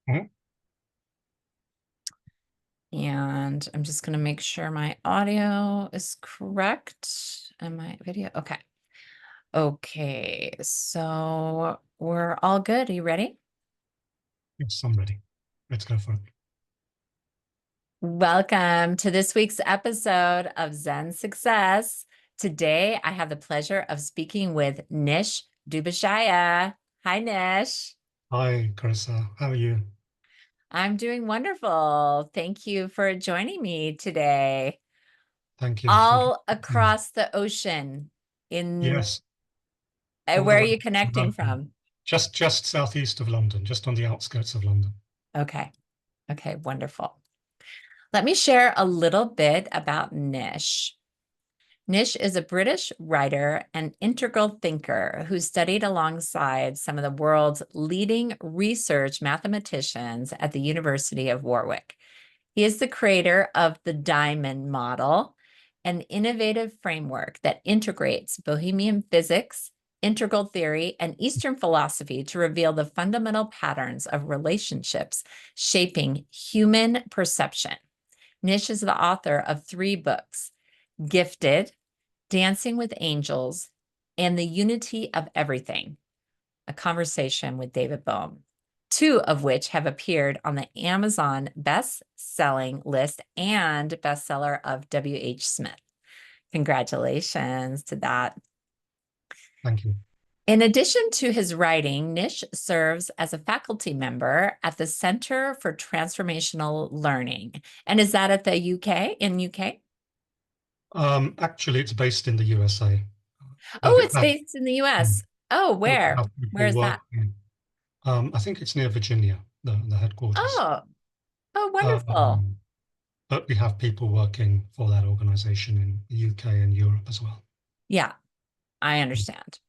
Mhm. And I'm just going to make sure my audio is correct and my video. Okay. Okay. So we're all good. Are you ready? Yes, I'm ready. Let's go for it. Welcome to this week's episode of Zen Success. Today, I have the pleasure of speaking with Nish Dubashia. Hi, Nish. Hi, Charissa. How are you? I'm doing wonderful. Thank you for joining me today. Thank you. Thank you. All across the ocean in Yes, all the where are way you to connecting London. from? Just southeast of London, just on the outskirts of London. Okay. Okay, wonderful. Let me share a little bit about Nish. Nish is a British writer and integral thinker who studied alongside some of the world's leading research mathematicians at the University of Warwick. He is the creator of the Diamond Model, an innovative framework that integrates Bohemian physics, integral theory, and Eastern philosophy to reveal the fundamental patterns of relationships shaping human perception. Nish is the author of 3 books: Gifted, Dancing with Angels, and The Unity of Everything, a conversation with David Bohm, 2 of which have appeared on the Amazon best-selling list and bestseller of W.H. Smith. Congratulations to that. Thank you. In addition to his writing, Nish serves as a faculty member at the Center for Transformational Learning. And is that at the UK, in UK? Actually, it's based in the USA, but Oh, we it's have, based in the US. Oh, but we where? have Where people is that? working. I think it's near Virginia, the headquarters. Oh, oh, wonderful. Um, but we have people working for that organization in the UK and Europe as well. Yeah, I understand.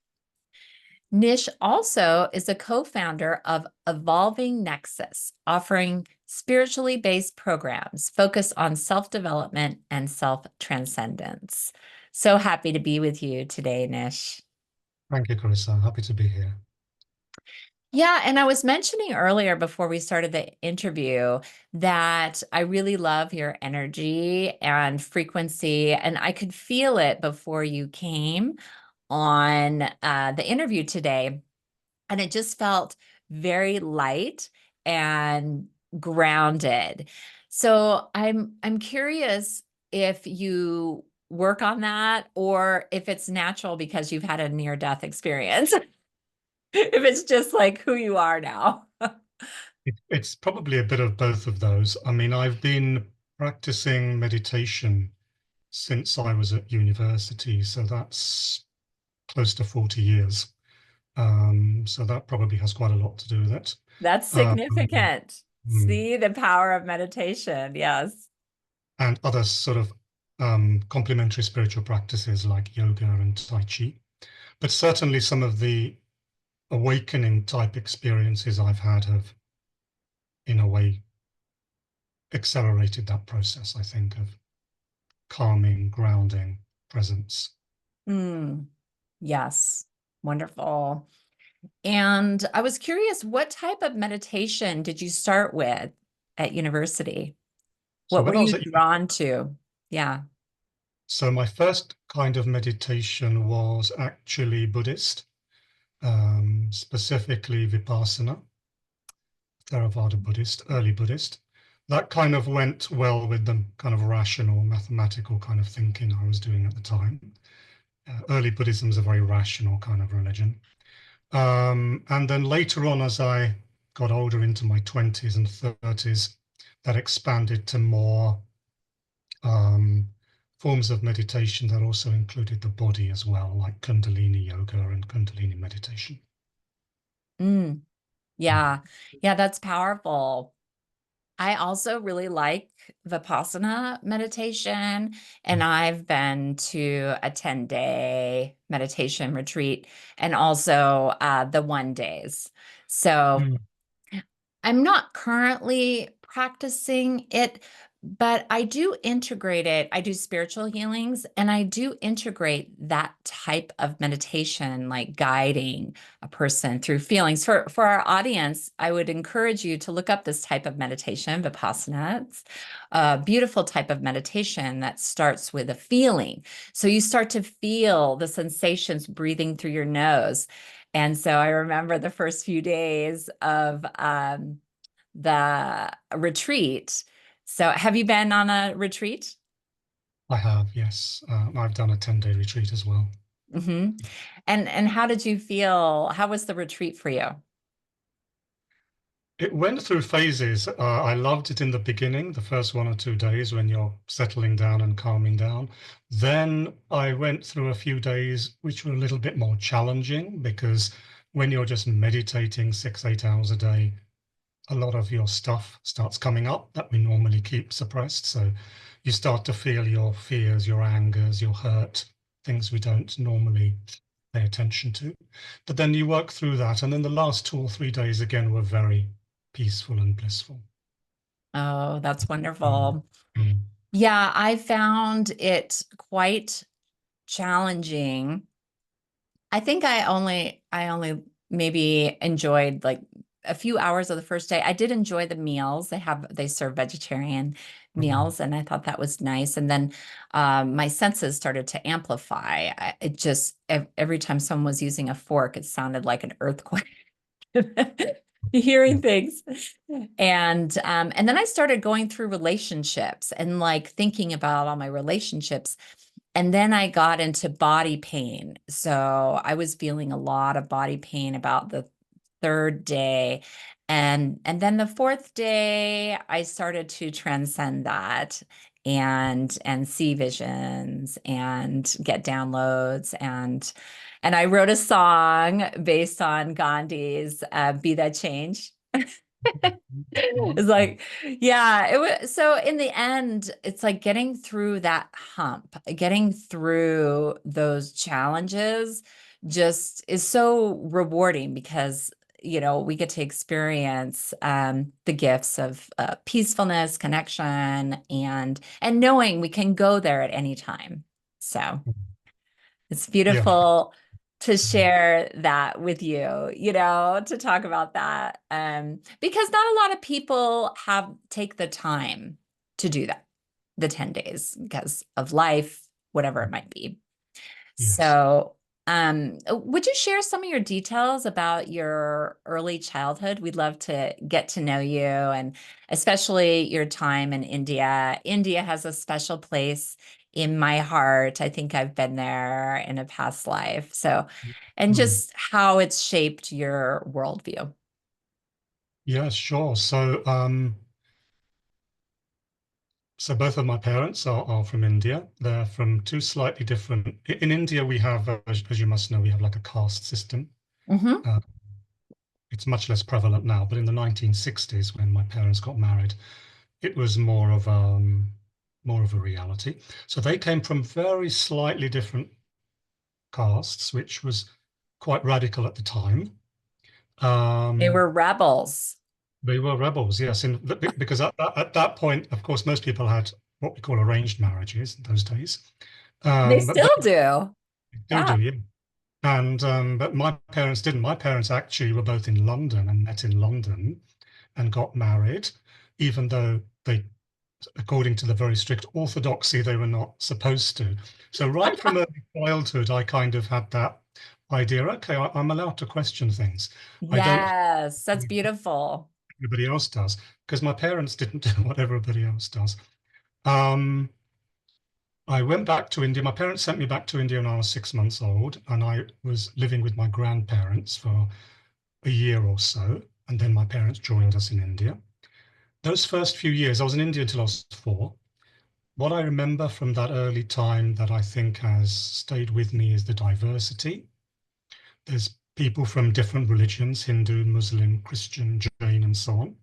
Nish also is a co-founder of Evolving Nexus, offering spiritually based programs focused on self-development and self-transcendence. So happy to be with you today, Nish. Thank you, Carissa. Happy to be here. Yeah, and I was mentioning earlier before we started the interview that I really love your energy and frequency, and I could feel it before you came on the interview today. And it just felt very light and grounded. So I'm curious if you work on that or if it's natural because you've had a near-death experience. If it's just like who you are now. It's probably a bit of both of those. I mean, I've been practicing meditation since I was at university, so that's close to 40 years. So that probably has quite a lot to do with it. That's Um, significant. mm, See the power of meditation. Yes. and other sort of complementary spiritual practices like yoga and Tai Chi. But certainly some of the awakening type experiences I've had have, in a way, accelerated that process, I think, of calming, grounding presence. Mm, yes. Wonderful. And I was curious, what type of meditation did you start with at university? So What were when I was you at drawn to? Yeah. So my first kind of meditation was actually Buddhist, specifically Vipassana, Theravada Buddhist, early Buddhist. That kind of went well with the kind of rational, mathematical kind of thinking I was doing at the time. Early Buddhism is a very rational kind of religion. And then later on, as I got older into my 20s and 30s, that expanded to more um, forms of meditation that also included the body as well, like Kundalini yoga and Kundalini meditation. Mm, Mm. yeah. Yeah, that's powerful. I also really like Vipassana meditation, and I've been to a 10-day meditation retreat and also the 1 days. So Mm. I'm not currently practicing it, But I do integrate it. I do spiritual healings and I do integrate that type of meditation, like guiding a person through feelings. For our audience, I would encourage you to look up this type of meditation, Vipassana. It's a beautiful type of meditation that starts with a feeling. So you start to feel the sensations breathing through your nose. And so I remember the first few days of the retreat. So have you been on a retreat? I have, yes. I've done a 10-day retreat as well. Hmm. And how did you feel? How was the retreat for you? It went through phases. I loved it in the beginning, the first 1 or 2 days when you're settling down and calming down. Then I went through a few days which were a little bit more challenging because when you're just meditating 6, 8 hours a day, a lot of your stuff starts coming up that we normally keep suppressed. So you start to feel your fears, your angers, your hurt, things we don't normally pay attention to. But then you work through that. And then the last 2 or 3 days again were very peaceful and blissful. Oh, that's Mm, wonderful. mm, Yeah, I found it quite challenging. I think I only maybe enjoyed like a few hours of the first day. I did enjoy the meals. They serve vegetarian mm, meals, and I thought that was nice. And then my senses started to amplify. It just every time someone was using a fork, it sounded like an earthquake. yeah. Hearing things. And then I started going through relationships and like thinking about all my relationships. And then I got into body pain. So I was feeling a lot of body pain about the third day. And then the fourth day, I started to transcend that and see visions and get downloads and I wrote a song based on Gandhi's Be That Change. It's Wonderful. like, yeah, it was so in the end, it's like getting through that hump, getting through those challenges just is so rewarding because we get to experience the gifts of peacefulness, connection, and knowing we can go there at any time. So it's Yeah. beautiful to Mm, share that with you, to talk about that. Because not a lot of people take the time to do that, the 10 days because of life, whatever it might be. yes. So, would you share some of your details about your early childhood? We'd love to get to know you and especially your time in India. India has a special place in my heart. I think I've been there in a past life. So, and Mm. just how it's shaped your worldview. Yeah, sure. So both of my parents are from India. They're from two slightly different. In India, we have, as you must know, we have like a caste system. Hmm. Uh, it's much less prevalent now, but in the 1960s, when my parents got married, it was more of a reality. So they came from very slightly different castes, which was quite radical at the time. They Um, were rebels. they were rebels, yes, because at that point, of course, most people had what we call arranged marriages in those days. They But still do. they still Yeah. do, yeah. And but my parents didn't. My parents actually were both in London and met in London and got married, even though they, according to the very strict orthodoxy, they were not supposed to. So right from early childhood, I kind of had that idea, okay, I'm allowed to question things. I don't Yes, that's beautiful. everybody else does, because my parents didn't do what everybody else does. Um, I went back to India. My parents sent me back to India when I was 6 months old, and I was living with my grandparents for a year or so. And then my parents joined us in India. Those first few years, I was in India until I was 4. What I remember from that early time that I think has stayed with me is the diversity. There's people from different religions, Hindu, Muslim, Christian, Jain, and so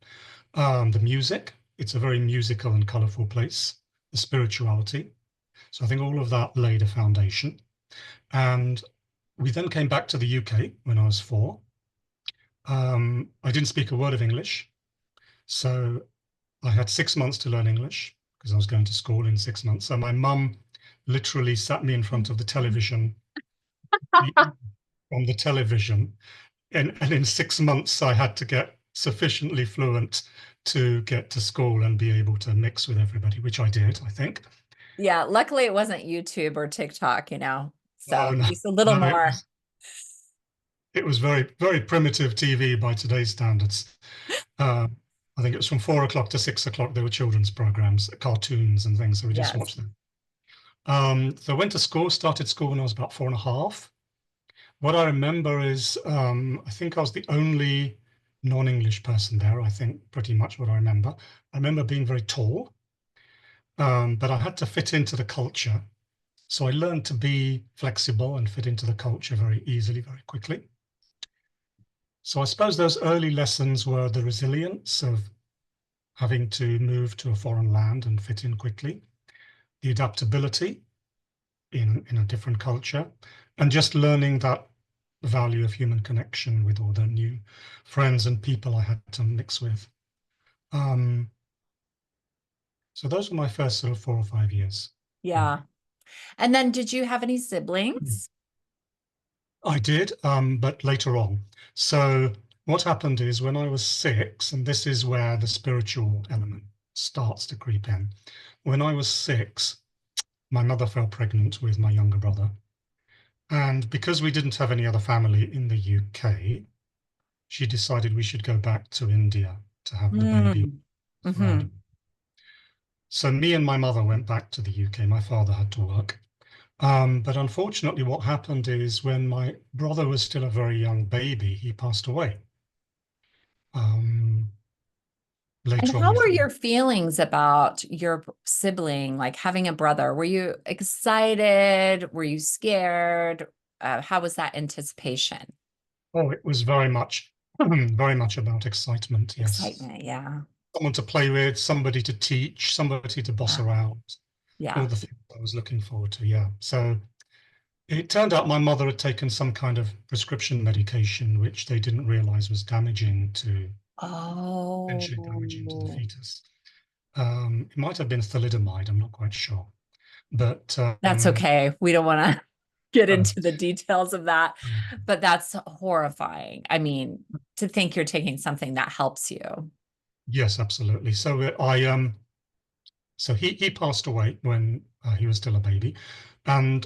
on. The music, it's a very musical and colorful place. The spirituality. So I think all of that laid a foundation. And we then came back to the UK when I was 4. I didn't speak a word of English. So I had 6 months to learn English. because I was going to school in 6 months. So my mum literally sat me in front of the television, on the television, and in 6 months I had to get sufficiently fluent to get to school and be able to mix with everybody, which I did, I think. Yeah, luckily it wasn't YouTube or TikTok, Oh so no, just a little no, more. it was very, very primitive TV by today's standards. Uh, I think it was from 4 o'clock to 6 o'clock. There were children's programs, cartoons and things, so we just Yes. watched them. So I went to school, started school when I was about 4.5. What I remember is I think I was the only non-English person there. I think pretty much what I remember. I remember being very tall, but I had to fit into the culture. So I learned to be flexible and fit into the culture very easily, very quickly. So I suppose those early lessons were the resilience of having to move to a foreign land and fit in quickly, the adaptability in a different culture, and just learning that value of human connection with all the new friends and people I had to mix with. Um, so those were my first sort of 4 or 5 years. Yeah. And then did you have any siblings? I did, but later on. So what happened is when I was 6, and this is where the spiritual element starts to creep in. When I was 6, my mother fell pregnant with my younger brother. And because we didn't have any other family in the UK, she decided we should go back to India to have the baby Mm. Hmm. around. So me and my mother went back to the UK. My father had to work. But unfortunately, what happened is when my brother was still a very young baby, he passed away. Um, And Later on, how we were found your feelings about your sibling, like having a brother? Were you excited? Were you scared? How was that anticipation? oh, it was very much, very much about excitement. Yes, Excitement, yeah. someone to play with, somebody to teach, somebody to boss Yeah. around. All Yeah. the things I was looking forward to. Yeah. So it turned out my mother had taken some kind of prescription medication, which they didn't realize was damaging to, potentially damaging to the Oh, fetus. It might have been thalidomide, I'm not quite sure. But that's okay. We don't want to get uh, into the details of that, but that's horrifying. I mean, to think you're taking something that helps you. yes, absolutely. So so he passed away when he was still a baby, and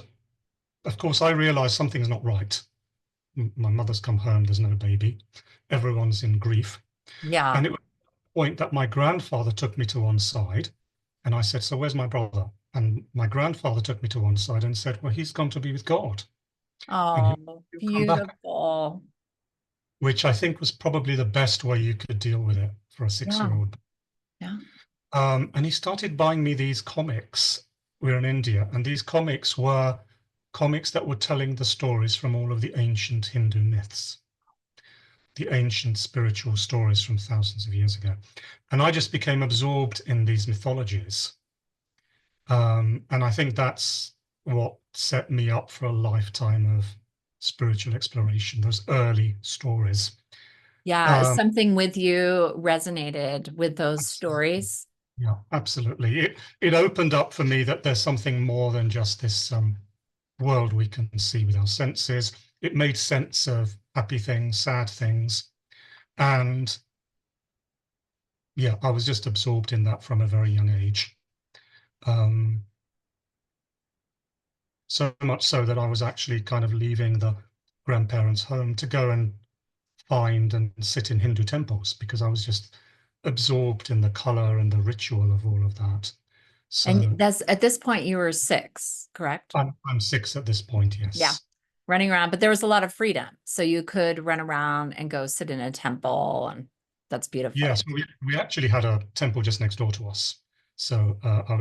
of course I realized something's not right. My mother's come home, there's no baby, everyone's in grief, Yeah. and it was the point that my grandfather took me to one side, and I said, "So where's my brother?" And my grandfather took me to one side and said, "Well, he's gone to be with God, and Oh, he'll come back," beautiful. which I think was probably the best way you could deal with it for a Yeah. six-year-old. Yeah. And he started buying me these comics. We're in India, and these comics were comics that were telling the stories from all of the ancient Hindu myths, the ancient spiritual stories from thousands of years ago. And I just became absorbed in these mythologies. And I think that's what set me up for a lifetime of spiritual exploration, those early stories. Yeah. Um, Something with you resonated with those absolutely. stories. Yeah, absolutely. It opened up for me that there's something more than just this world we can see with our senses. It made sense of happy things, sad things, and yeah, I was just absorbed in that from a very young age. Um, so much so that I was actually kind of leaving the grandparents' home to go and find and sit in Hindu temples because I was just absorbed in the color and the ritual of all of that. And So that's at this point you were 6, correct? I'm 6 at this point, Yeah. yes. Running around, but there was a lot of freedom. So you could run around and go sit in a temple, and that's beautiful. Yes, we actually had a temple just next door to us. So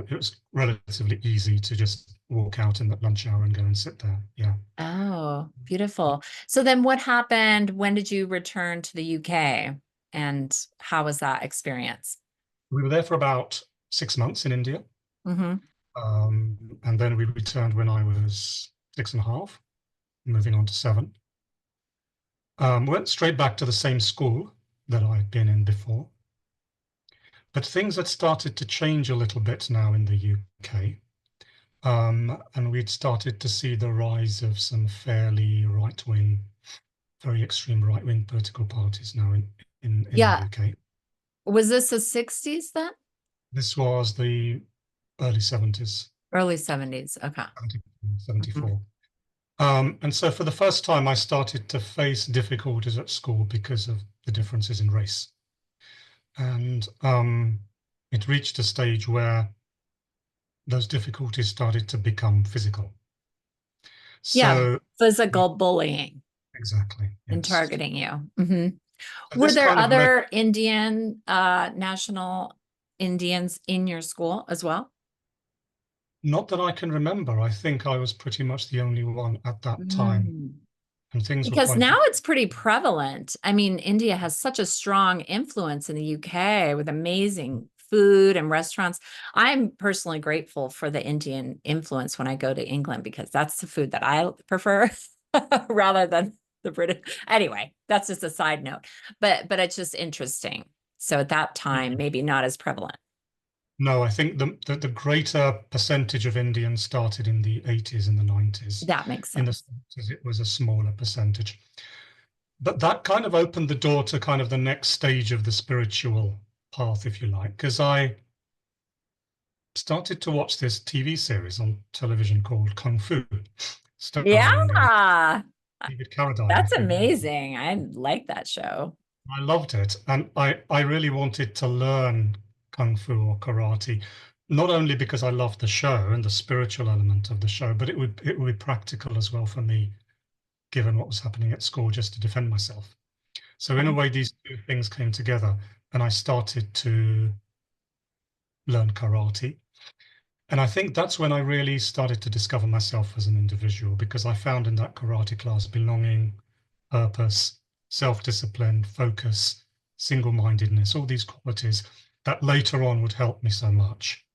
it was relatively easy to just walk out in the lunch hour and go and sit there. Yeah. Oh, beautiful. So then what happened? When did you return to the UK? And how was that experience? We were there for about 6 months in India. Hmm. And then we returned when I was 6.5, moving on to 7. Went straight back to the same school that I'd been in before. But things had started to change a little bit now in the UK. And we'd started to see the rise of some fairly right-wing, very extreme right-wing political parties now in the Yeah. UK. Was this the 60s then? This was the early 70s, Early 70s. Okay. 74. And so for the first time, I started to face difficulties at school because of the differences in race. And it reached a stage where those difficulties started to become physical. Yeah. So, Physical bullying exactly, and yes. targeting you. Mhm. So Were this there kind of led, other Indian, national Indians in your school as well? not that I can remember, I think I was pretty much the only one at that time, Mm. and things were Because quite now different. it's pretty prevalent. I mean, India has such a strong influence in the UK with amazing food and restaurants. I'm personally grateful for the Indian influence when I go to England because that's the food that I prefer rather than the British. Anyway, that's just a side note. But it's just interesting. So at that time, maybe not as prevalent. No, I think the greater percentage of Indians started in the 80s and the 90s. That makes In the sense. 70s, it was a smaller percentage. But that kind of opened the door to kind of the next stage of the spiritual path, if you like, because I started to watch this TV series on television called Kung Fu, starring Yeah, David Carradine, that's if you remember. amazing. I like that show. I loved it, and I really wanted to learn Kung Fu or karate, not only because I loved the show and the spiritual element of the show, but it would be practical as well for me, given what was happening at school, just to defend myself. So in a way, these two things came together, and I started to learn karate. And I think that's when I really started to discover myself as an individual, because I found in that karate class belonging, purpose, self-discipline, focus, single-mindedness, all these qualities that later on would help me so much.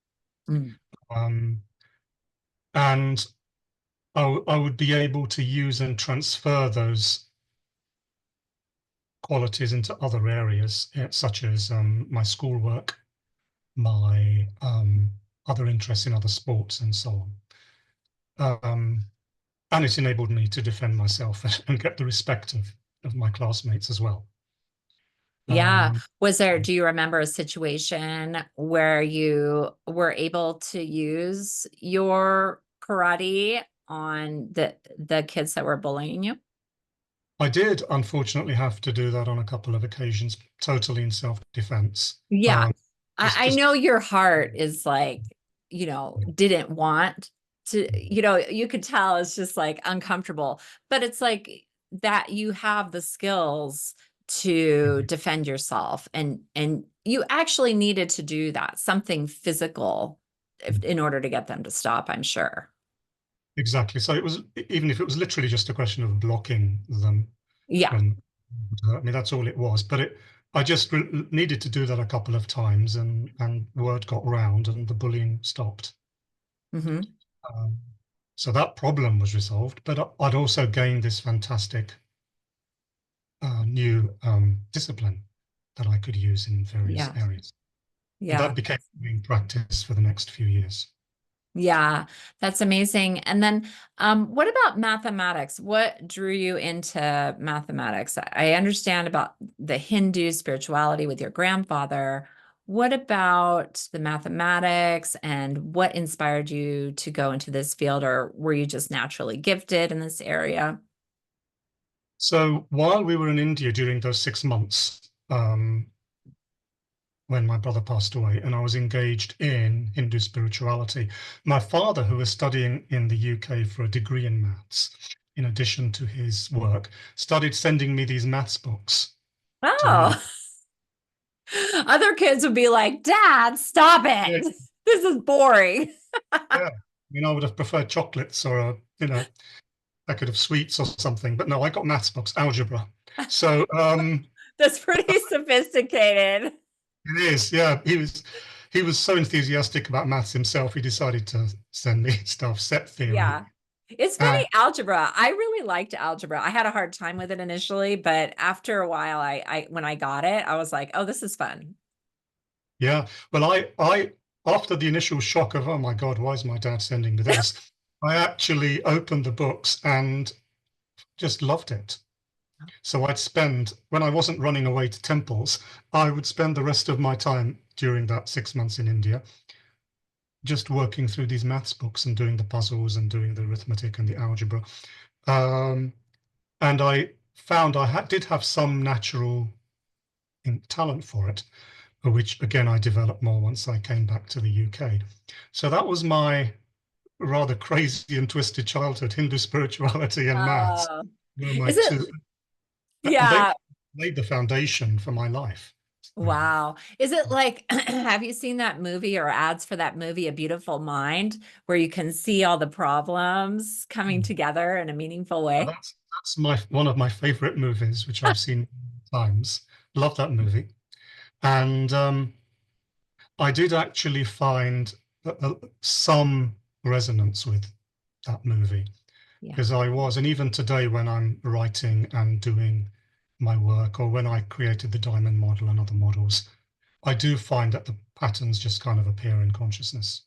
Mm. Um, and I would be able to use and transfer those qualities into other areas, such as my schoolwork, my other interests in other sports, and so on. And it enabled me to defend myself and get the respect of my classmates as well. Yeah. Um, Do you remember a situation where you were able to use your karate on the kids that were bullying you? I did unfortunately have to do that on a couple of occasions, totally in self-defense. Yeah. I Just know your heart is like, didn't want to, you could tell it's just like uncomfortable, but it's like that you have the skills to defend yourself and you actually needed to do that, something physical in order to get them to stop, I'm sure. exactly. So it was, even if it was literally just a question of blocking them Yeah. from, I mean, that's all it was. But I just needed to do that a couple of times, and word got round, and the bullying stopped. Hmm. Um, so that problem was resolved. But I'd also gained this fantastic new discipline that I could use in various Yeah. areas. And Yeah. that became main practice for the next few years. Yeah, that's amazing. And then, what about mathematics? What drew you into mathematics? I understand about the Hindu spirituality with your grandfather. What about the mathematics and what inspired you to go into this field, or were you just naturally gifted in this area? So while we were in India during those 6 months, when my brother passed away, and I was engaged in Hindu spirituality, my father, who was studying in the UK for a degree in maths, in addition to his work, started sending me these maths books to read. Oh, other kids would be like, Dad, stop Yeah, it. This is boring. yeah. I would have preferred chocolates or a packet of sweets or something, but no, I got maths books, algebra. So That's pretty sophisticated. it is, yeah. He was so enthusiastic about maths himself, he decided to send me stuff, set theory. Yeah. It's And funny, algebra. I really liked algebra. I had a hard time with it initially, but after a while, I when I got it, I was like, oh, this is fun. Yeah. Well, I after the initial shock of, oh my God, why is my dad sending me this? I actually opened the books and just loved it. So I'd spend, when I wasn't running away to temples, I would spend the rest of my time during that 6 months in India just working through these maths books and doing the puzzles and doing the arithmetic and the algebra. Um, and I found did have some natural talent for it, which again I developed more once I came back to the UK. So that was my rather crazy and twisted childhood. Hindu spirituality and maths Oh, were my is it? two, and they Yeah. laid the foundation for my life, really. Wow. Is it like, have you seen that movie or ads for that movie, A Beautiful Mind, where you can see all the problems coming Mm. together in a meaningful Now way? that's my one of my favorite movies, which I've seen times. Love that movie. And I did actually find some resonance with that movie Yeah. because and even today when I'm writing and doing my work, or when I created the diamond model and other models, I do find that the patterns just kind of appear in consciousness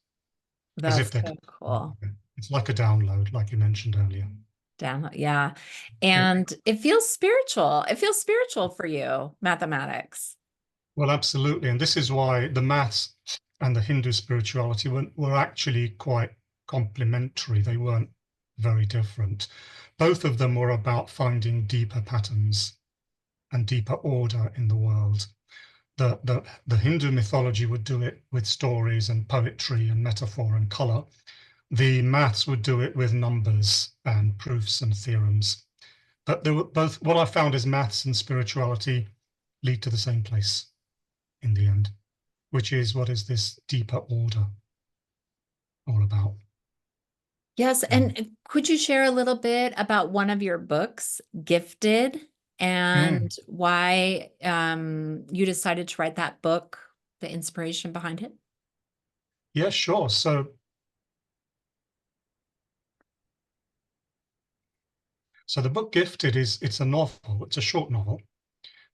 as if That's they're, so cool. it's like a download, like you mentioned earlier. Down, yeah. Yeah. And it feels spiritual. It feels spiritual for you, mathematics. Well, absolutely. And this is why the maths and the Hindu spirituality were actually quite complementary. They weren't very different. Both of them were about finding deeper patterns and deeper order in the world. The Hindu mythology would do it with stories and poetry and metaphor and color. The maths would do it with numbers and proofs and theorems. But they were both, what I found is maths and spirituality lead to the same place in the end, which is what is this deeper order all about? Yes. Um, And could you share a little bit about one of your books, Gifted, mm, and why you decided to write that book, the inspiration behind it? yeah, sure. So the book Gifted it's a novel, it's a short novel,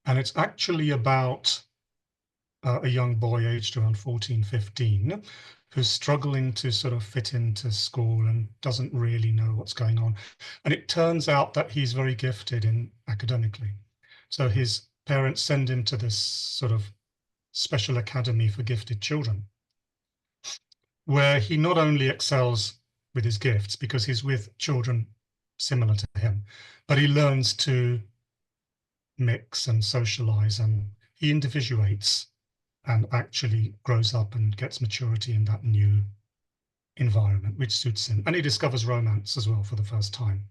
and it's actually about a young boy aged around 14, 15, who's struggling to sort of fit into school and doesn't really know what's going on. And it turns out that he's very gifted in academically. So his parents send him to this sort of special academy for gifted children, where he not only excels with his gifts because he's with children similar to him, but he learns to mix and socialize, and he individuates and actually grows up and gets maturity in that new environment, which suits him. And he discovers romance as well for the first time.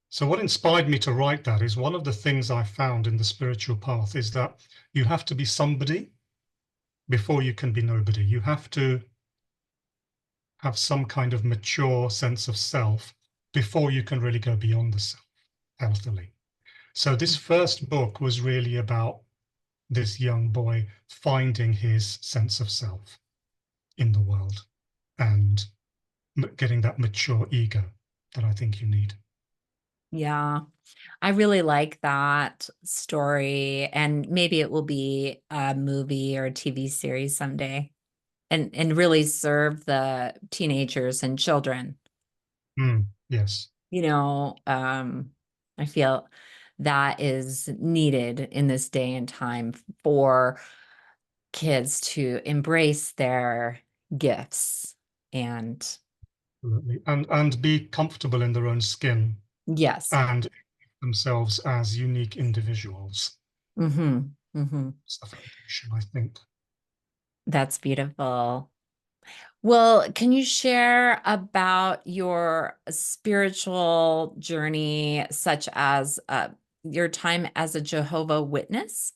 So, what inspired me to write that is one of the things I found in the spiritual path is that you have to be somebody before you can be nobody. You have to have some kind of mature sense of self before you can really go beyond the self healthily. So, this first book was really about this young boy finding his sense of self in the world and getting that mature ego that I think you need. Yeah, I really like that story, and maybe it will be a movie or a TV series someday, and really serve the teenagers and children. Yes, You know, I feel that is needed in this day and time for kids to embrace their gifts. And absolutely. And be comfortable in their own skin yes. and themselves as unique individuals. Hmm. Hmm. It's the foundation, I think. That's beautiful. Well, can you share about your spiritual journey, such as your time as a Jehovah Witness?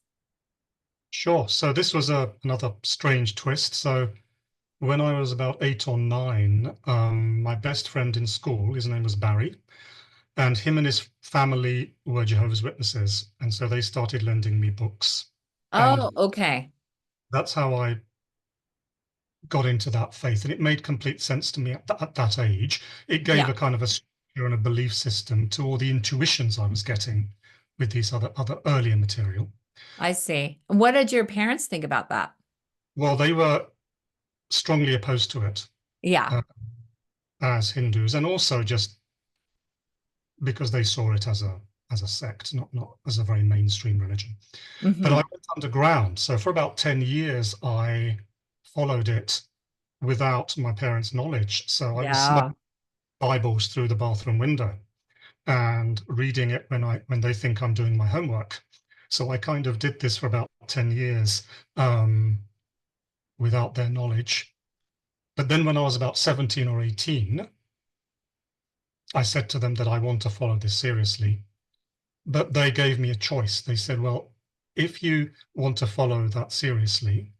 Sure. So this was another strange twist. So when I was about 8 or 9, my best friend in school, his name was Barry, and him and his family were Jehovah's Witnesses, and so they started lending me books, and Oh, okay. that's how I got into that faith, and it made complete sense to me at that age. It gave Yeah, a kind of a structure and a belief system to all the intuitions I was getting with these other earlier material. I see. What did your parents think about that? Well, they were strongly opposed to it Yeah. uh, as Hindus, and also just because they saw it as a sect, not as a very mainstream religion. But I Hmm. went underground. So for about 10 years, I followed it without my parents' knowledge. So I was Yeah. smuggling Bibles through the bathroom window and reading it when they think I'm doing my homework. So I kind of did this for about 10 years um, without their knowledge. But then when I was about 17 or 18, I said to them that I want to follow this seriously. But they gave me a choice. They said, well, if you want to follow that seriously,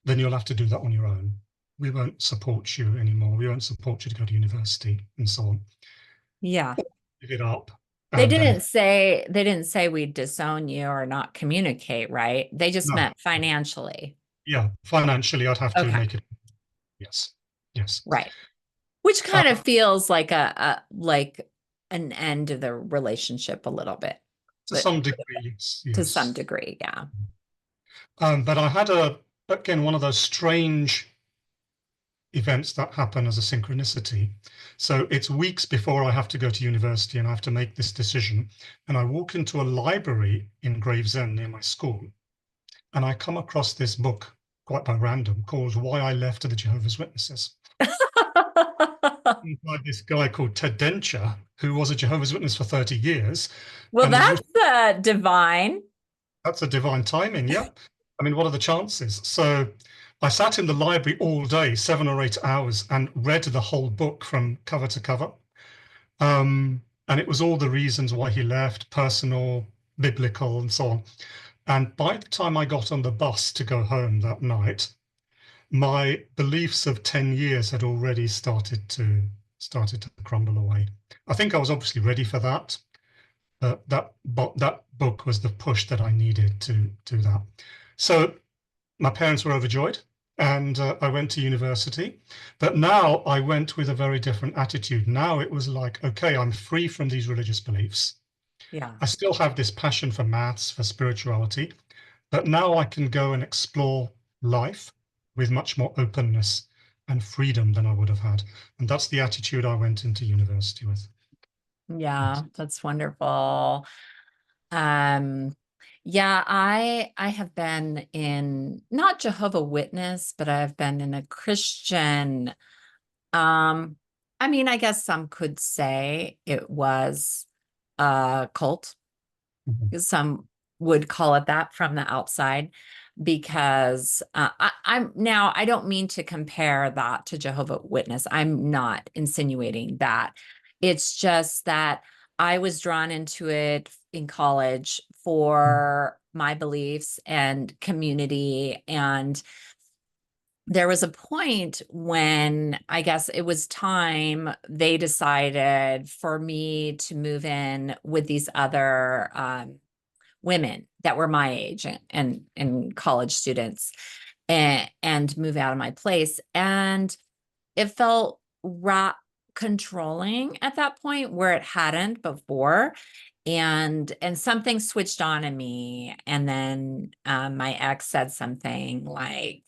then you'll have to do that on your own. We won't support you anymore. We won't support you to go to university and so on. Yeah. Give it up. They And then, didn't say we'd disown you or not communicate, right? They just no, meant financially. yeah, financially, I'd have to Okay. make it. Yes, yes. Right. Which Uh, kind of feels like a like an end of the relationship a little bit, to but some degree, yes, to some yes. degree, yeah. But I had again, one of those strange events that happen as a synchronicity. So it's weeks before I have to go to university and I have to make this decision. And I walk into a library in Gravesend near my school, and I come across this book quite by random called Why I Left the Jehovah's Witnesses by this guy called Ted Dencher, who was a Jehovah's Witness for 30 years. Well, And he's that's written, divine. that's a divine timing. Yeah. I mean, what are the chances? So I sat in the library all day, 7 or 8 hours, and read the whole book from cover to cover. And it was all the reasons why he left, personal, biblical, and so on. And by the time I got on the bus to go home that night, my beliefs of 10 years had already started to crumble away. I think I was obviously ready for that. That book was the push that I needed to do that. So my parents were overjoyed, and I went to university. But now I went with a very different attitude. Now it was like, okay, I'm free from these religious beliefs. Yeah. I still have this passion for maths, for spirituality, but now I can go and explore life with much more openness and freedom than I would have had. And that's the attitude I went into university with. Yeah, Yes. that's wonderful. Um, yeah, I have been in not Jehovah Witness, but I've been in a Christian. Um, I mean, I guess some could say it was a cult. Mhm. Some would call it that from the outside because I'm now, I don't mean to compare that to Jehovah Witness. I'm not insinuating that. It's just that I was drawn into it in college for my beliefs and community. And there was a point when I guess it was time they decided for me to move in with these other women that were my age and college students and move out of my place. And it felt controlling at that point where it hadn't before. And something switched on in me. And then my ex said something like,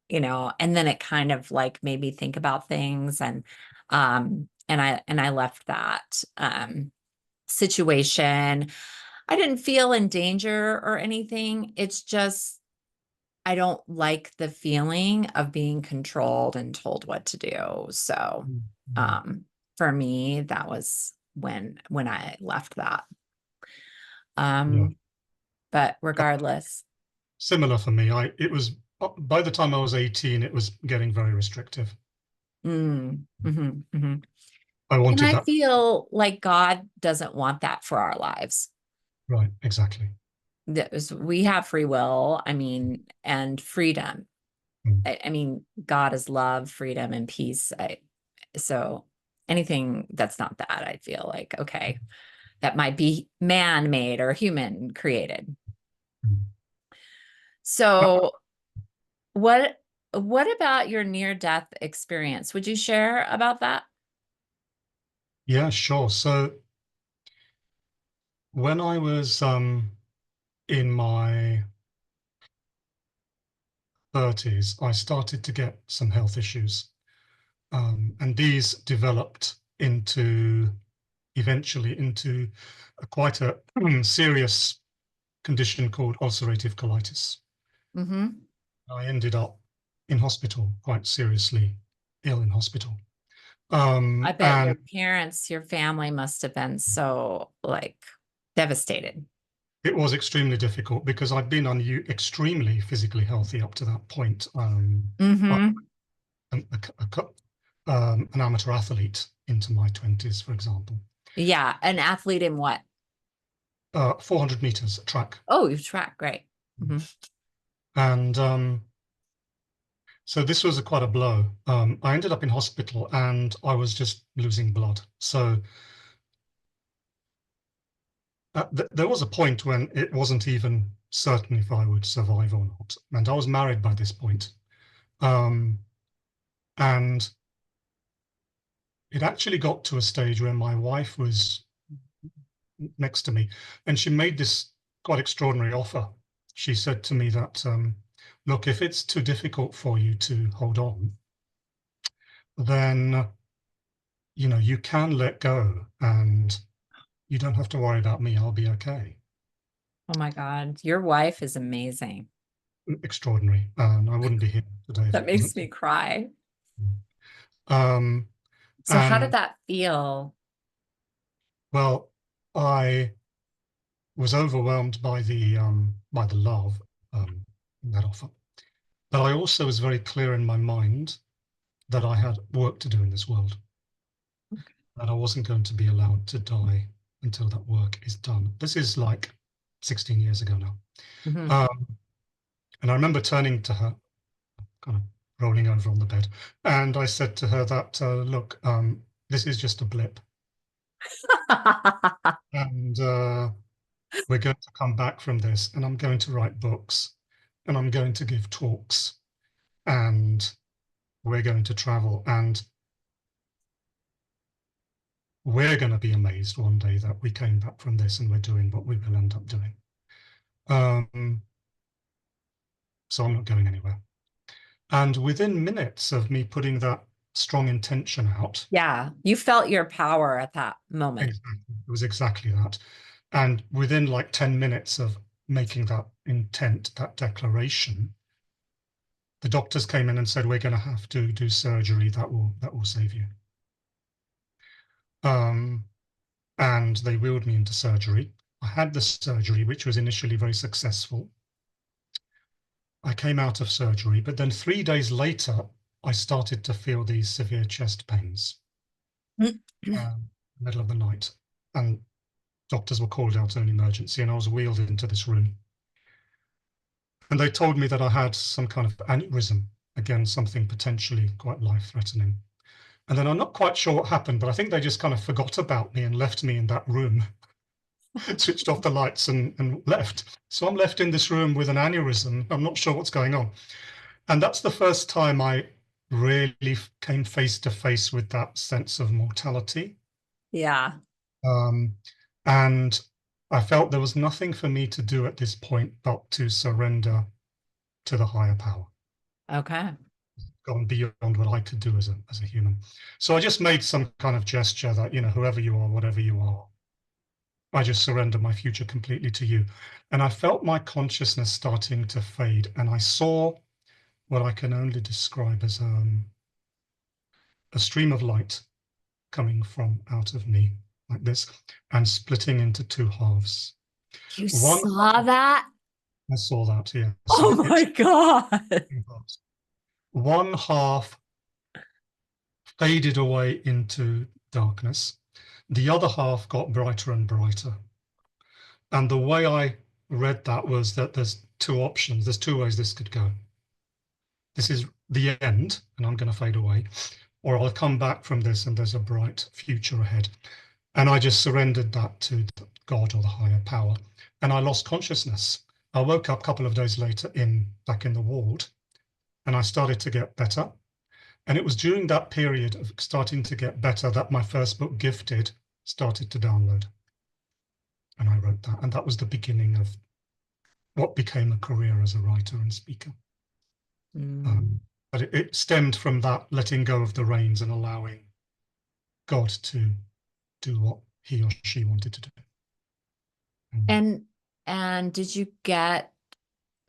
and then it kind of like made me think about things. And I left that situation. I didn't feel in danger or anything. It's just I don't like the feeling of being controlled and told what to do. So, Mhm. um, for me, that was when I left that. Yeah. Um, but regardless, Similar for me. It was by the time I was 18, it was getting very restrictive. mhm. I And wanted I that. feel like God doesn't want that for our lives. Right, exactly. We have free will, I mean, and freedom. Mm, I mean, God is love, freedom, and peace. So anything that's not that, I feel like, okay, that might be man-made or human created. mm. Uh, So what what about your near-death experience? Would you share about that? yeah, sure. So when I was in my 30s, I started to get some health issues. And these developed eventually into quite a serious condition called ulcerative colitis. Mm-hmm. I ended up in hospital, quite seriously ill in hospital. I bet your And parents, your family must have been so like devastated. it was extremely difficult because I'd been extremely physically healthy up to that point. Mm-hmm. An, an amateur athlete into my 20s, for example. Yeah, an athlete in what? 400 meters track. Oh, you track, great. Mm-hmm. And so this was quite a blow. I ended up in hospital and I was just losing blood. So there was a point when it wasn't even certain if I would survive or not. And I was married by this point. Um, and it actually got to a stage where my wife was next to me and she made this quite extraordinary offer. She said to me that, look, if it's too difficult for you to hold on, then, you can let go and you don't have to worry about me. I'll be okay. Oh my God, your wife is amazing. Extraordinary. I wouldn't be here today if That it wasn't. makes me cry. Um, So how did and that feel? well, I was overwhelmed by the love in that offer, but I also was very clear in my mind that I had work to do in this world, that I wasn't going to be allowed to die until that work is done. This is like 16 years ago now. Mhm. Um, and I remember turning to her, kind of rolling over on the bed, and I said to her that, look, this is just a blip. And we're going to come back from this, and I'm going to write books, and I'm going to give talks, and we're going to travel, and we're going to be amazed one day that we came back from this and we're doing what we will end up doing. So I'm not going anywhere. And within minutes of me putting that strong intention out, Yeah, you felt your power at that moment. exactly, it was exactly that. And within like 10 minutes of making that intent, that declaration, the doctors came in and said, we're going to have to do surgery that will save you. And they wheeled me into surgery. I had the surgery, which was initially very successful. I came out of surgery, but then 3 days later, I started to feel these severe chest pains, middle of the night. And doctors were called out to an emergency, and I was wheeled into this room. And they told me that I had some kind of aneurysm, again, something potentially quite life-threatening. And then I'm not quite sure what happened, but I think they just kind of forgot about me and left me in that room, switched off the lights and left. So I'm left in this room with an aneurysm. I'm not sure what's going on. And that's the first time I really came face to face with that sense of mortality. Yeah. Um, and I felt there was nothing for me to do at this point but to surrender to the higher power, Okay. gone beyond what I could do as a human. So I just made some kind of gesture that, whoever you are, whatever you are, I just surrender my future completely to you. And I felt my consciousness starting to fade, and I saw what I can only describe as a stream of light coming from out of me like this and splitting into two halves. You One saw half, that? I saw that, yeah. So Oh my it's God. two halves. One half faded away into darkness. The other half got brighter and brighter. And the way I read that was that there's two options. There's two ways this could go. This is the end, and I'm going to fade away, or I'll come back from this and there's a bright future ahead. And I just surrendered that to God or the higher power. And I lost consciousness. I woke up a couple of days later back in the ward, and I started to get better. And it was during that period of starting to get better that my first book, Gifted, started to download. And I wrote that. And that was the beginning of what became a career as a writer and speaker. Mm. But it stemmed from that letting go of the reins and allowing God to do what he or she wanted to do. And did you get,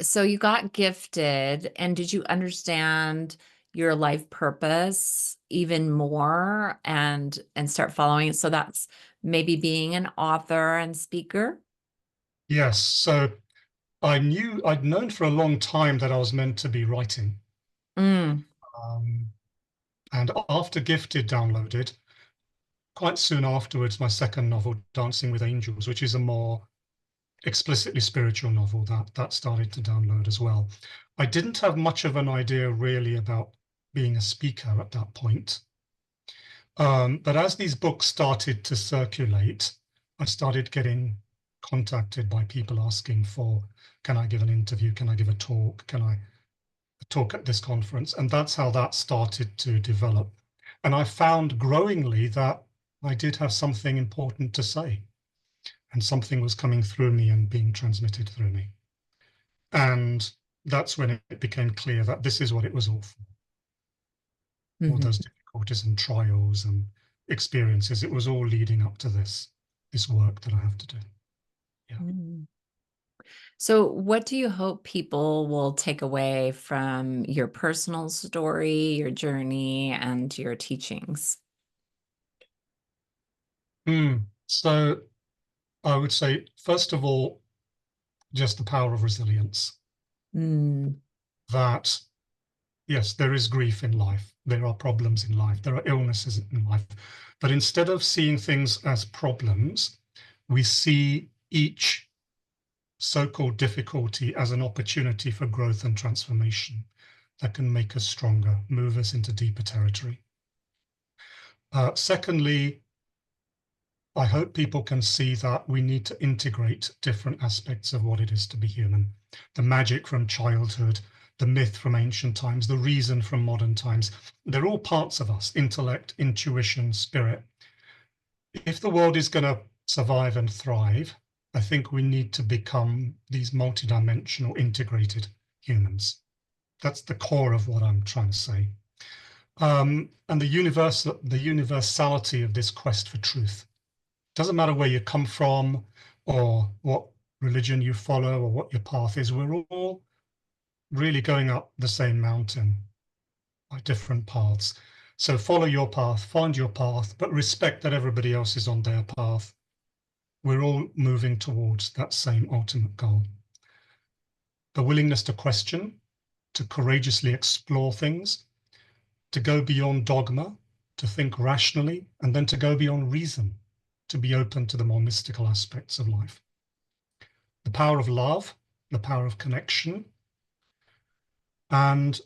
so you got gifted, and did you understand your life purpose even more and start following it? So that's maybe being an author and speaker. Yes, so I'd known for a long time that I was meant to be writing. Mm. Um, and after Gifted downloaded, quite soon afterwards, my second novel, Dancing with Angels, which is a more explicitly spiritual novel, that started to download as well. I didn't have much of an idea really about being a speaker at that point. But as these books started to circulate, I started getting contacted by people asking for, can I give an interview? Can I give a talk? Can I talk at this conference? And that's how that started to develop. And I found growingly that I did have something important to say, and something was coming through me and being transmitted through me. And that's when it became clear that this is what it was all for. All Mhm. those difficulties and trials and experiences, it was all leading up to this work that I have to do. Yeah. Mm. So, what do you hope people will take away from your personal story, your journey, and your teachings? So I would say, first of all, just the power of resilience. Mm. That, yes, there is grief in life, there are problems in life, there are illnesses in life. But instead of seeing things as problems, we see each so-called difficulty as an opportunity for growth and transformation that can make us stronger, move us into deeper territory. Secondly, I hope people can see that we need to integrate different aspects of what it is to be human. The magic from childhood, the myth from ancient times, the reason from modern times. They're all parts of us: intellect, intuition, spirit. If the world is going to survive and thrive, I think we need to become these multidimensional, integrated humans. That's the core of what I'm trying to say. And the universality of this quest for truth. Doesn't matter where you come from or what religion you follow or what your path is. We're all really going up the same mountain by different paths. So follow your path, find your path, but respect that everybody else is on their path. We're all moving towards that same ultimate goal. The willingness to question, to courageously explore things, to go beyond dogma, to think rationally, and then to go beyond reason, to be open to the more mystical aspects of life. The power of love, the power of connection, and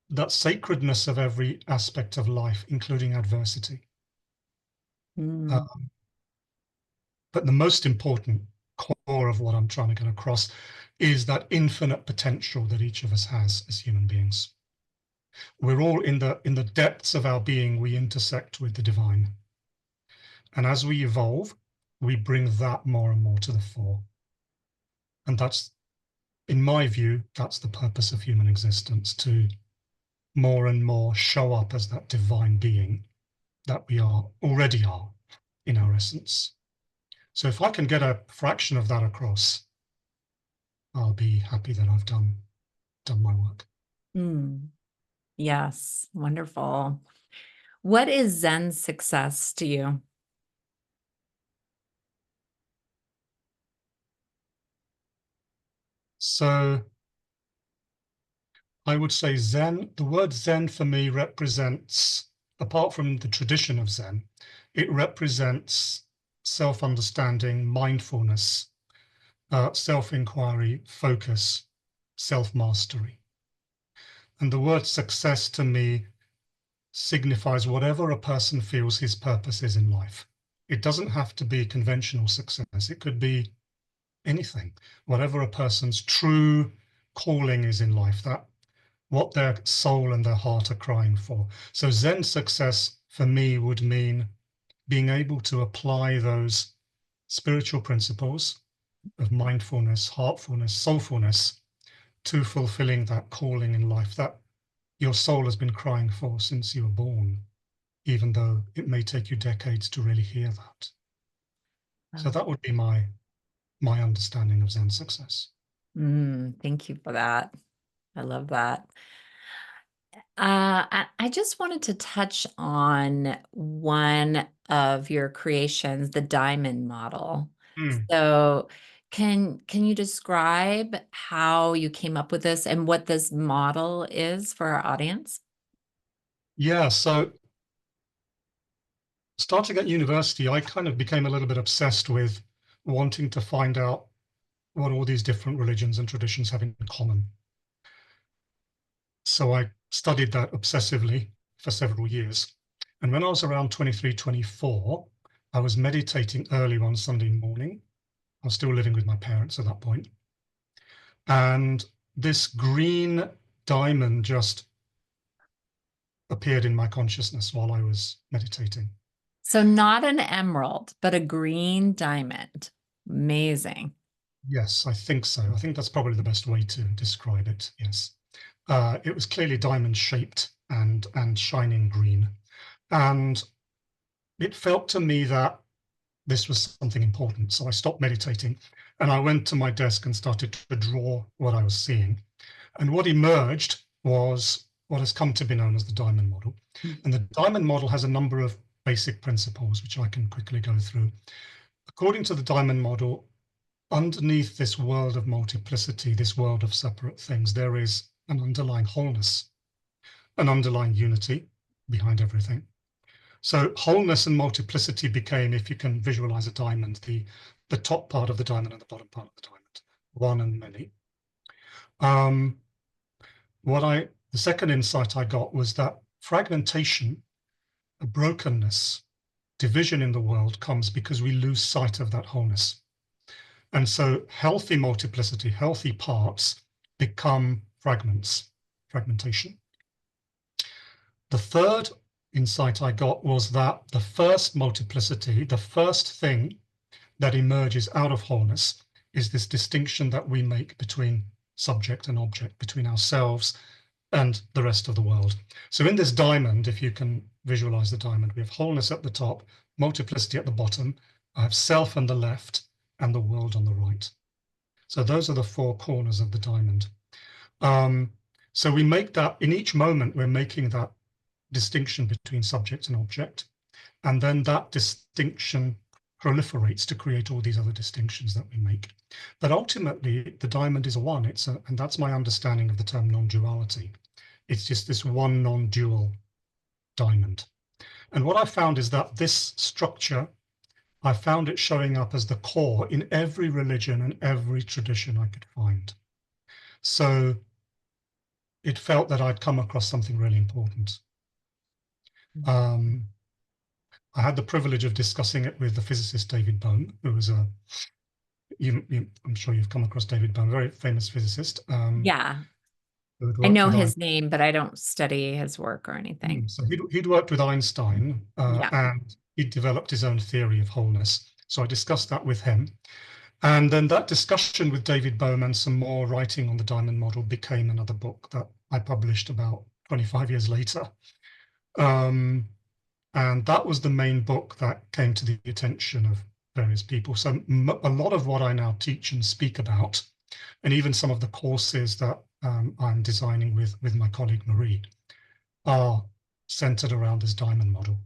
that sacredness of every aspect of life, including adversity. Uh, Mm. but the most important core of what I'm trying to get across is that infinite potential that each of us has as human beings. We're all in the depths of our being, we intersect with the divine. And as we evolve, we bring that more and more to the fore. And that's, in my view, that's the purpose of human existence, to more and more show up as that divine being that we already are in our essence. So if I can get a fraction of that across, I'll be happy that I've done my work. Mm. Yes, wonderful. What is Zen success to you? So I would say Zen, the word Zen for me represents, apart from the tradition of Zen, it represents self-understanding, mindfulness, self-inquiry, focus, self-mastery. And the word success to me signifies whatever a person feels his purpose is in life. It doesn't have to be conventional success. It could be anything, whatever a person's true calling is in life, that what their soul and their heart are crying for. So Zen success for me would mean being able to apply those spiritual principles of mindfulness, heartfulness, soulfulness to fulfilling that calling in life that your soul has been crying for since you were born, even though it may take you decades to really hear that. So Wow. that would be my understanding of Zen success. Thank you for that. I love that. I just wanted to touch on one of your creations, the diamond model. Mm. So can you describe how you came up with this and what this model is for our audience? Yeah, so starting at university, I kind of became a little bit obsessed with wanting to find out what all these different religions and traditions have in common. So I studied that obsessively for several years. And when I was around 23, 24, I was meditating early one Sunday morning. I was still living with my parents at that point. And this green diamond just appeared in my consciousness while I was meditating. So not an emerald, but a green diamond. Amazing. Yes, I think so. I think that's probably the best way to describe it. Yes. It was clearly diamond shaped and shining green. And it felt to me that this was something important. So I stopped meditating and I went to my desk and started to draw what I was seeing. And what emerged was what has come to be known as the diamond model. And the diamond model has a number of basic principles, which I can quickly go through. According to the diamond model, underneath this world of multiplicity, this world of separate things, there is an underlying wholeness, an underlying unity behind everything. So wholeness and multiplicity became, if you can visualize a diamond, the top part of the diamond and the bottom part of the diamond, one and many. Um, the second insight I got was that fragmentation, a brokenness, division in the world comes because we lose sight of that wholeness. And so healthy multiplicity, healthy parts become fragments, fragmentation. The third insight I got was that the first multiplicity, the first thing that emerges out of wholeness is this distinction that we make between subject and object, between ourselves and the rest of the world. So in this diamond, if you can visualize the diamond, we have wholeness at the top, multiplicity at the bottom, I have self on the left and the world on the right. So those are the four corners of the diamond. So we make that, in each moment, we're making that distinction between subject and object. And then that distinction proliferates to create all these other distinctions that we make. But ultimately, the diamond is a one. And that's my understanding of the term non-duality. It's just this one non-dual diamond. And what I found is that this structure, I found it showing up as the core in every religion and every tradition I could find. So it felt that I'd come across something really important. I had the privilege of discussing it with the physicist David Bohm, who was I'm sure you've come across David Bohm, a very famous physicist, Yeah, who had I worked know with his name, but I don't study his work or anything. So he'd worked with Einstein Yeah. and he'd developed his own theory of wholeness. So I discussed that with him. And then that discussion with David Bohm and some more writing on the diamond model became another book that I published about 25 years later. Um, and that was the main book that came to the attention of various people. So a lot of what I now teach and speak about, and even some of the courses that I'm designing with my colleague Marie, are centered around this diamond model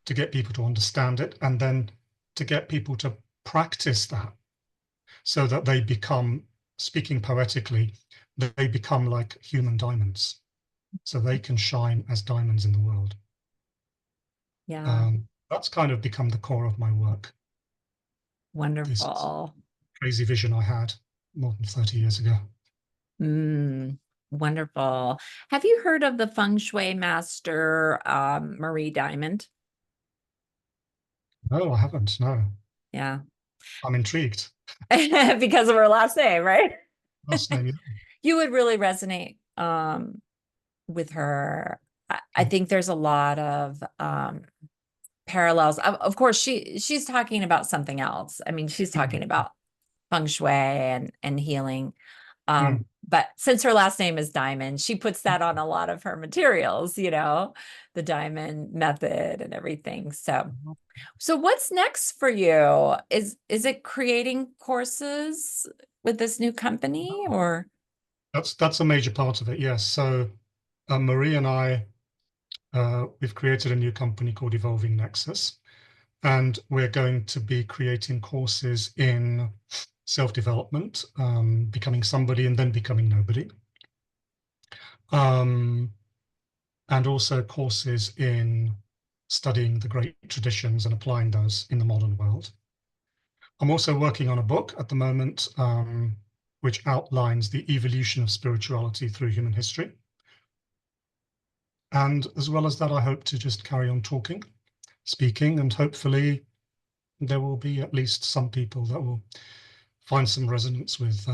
to get people to understand it and then to get people to practice that so that they become, speaking poetically, they become like human diamonds so they can shine as diamonds in the world. Yeah. That's kind of become the core of my work, this Wonderful. crazy vision I had more than 30 years ago. Wonderful. Have you heard of the feng shui master, Marie Diamond? No, I haven't. No, Yeah. I'm intrigued. Because of her last name, right? Last name, You would really resonate with her. I yeah. think there's a lot of parallels. Of course, she's talking about something else. I mean, she's talking Mm, about feng shui and healing. mm, but since her last name is Diamond, she puts that on a lot of her materials, the diamond method and everything. So what's next for you? Is it creating courses with this new company, or? That's a major part of it, yes. So Marie and I, we've created a new company called Evolving Nexus, and we're going to be creating courses in self-development, becoming somebody and then becoming nobody. And also courses in studying the great traditions and applying those in the modern world. I'm also working on a book at the moment, which outlines the evolution of spirituality through human history. And as well as that, I hope to just carry on speaking, and hopefully there will be at least some people that will find some resonance with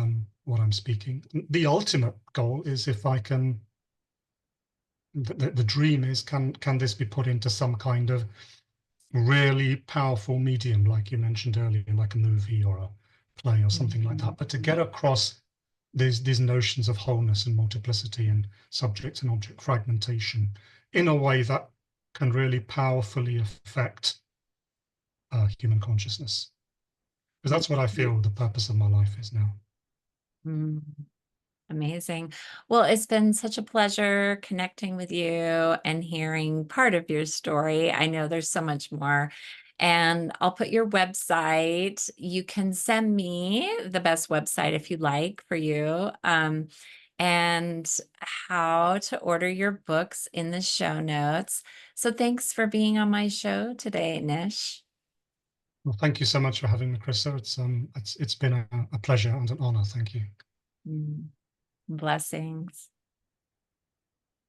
what I'm speaking. The ultimate goal is, if I can, the dream is, can this be put into some kind of really powerful medium, like you mentioned earlier, like a movie or a play or something like that, but to get across these notions of wholeness and multiplicity and subject and object fragmentation in a way that can really powerfully affect human consciousness. Because that's what I feel the purpose of my life is now. Mm, amazing. Well, it's been such a pleasure connecting with you and hearing part of your story. I know there's so much more. And I'll put your website. You can send me the best website if you'd like for you. And how to order your books in the show notes. So thanks for being on my show today, Nish. Well, thank you so much for having me, Charissa. It's been a pleasure and an honor. Thank you. Blessings.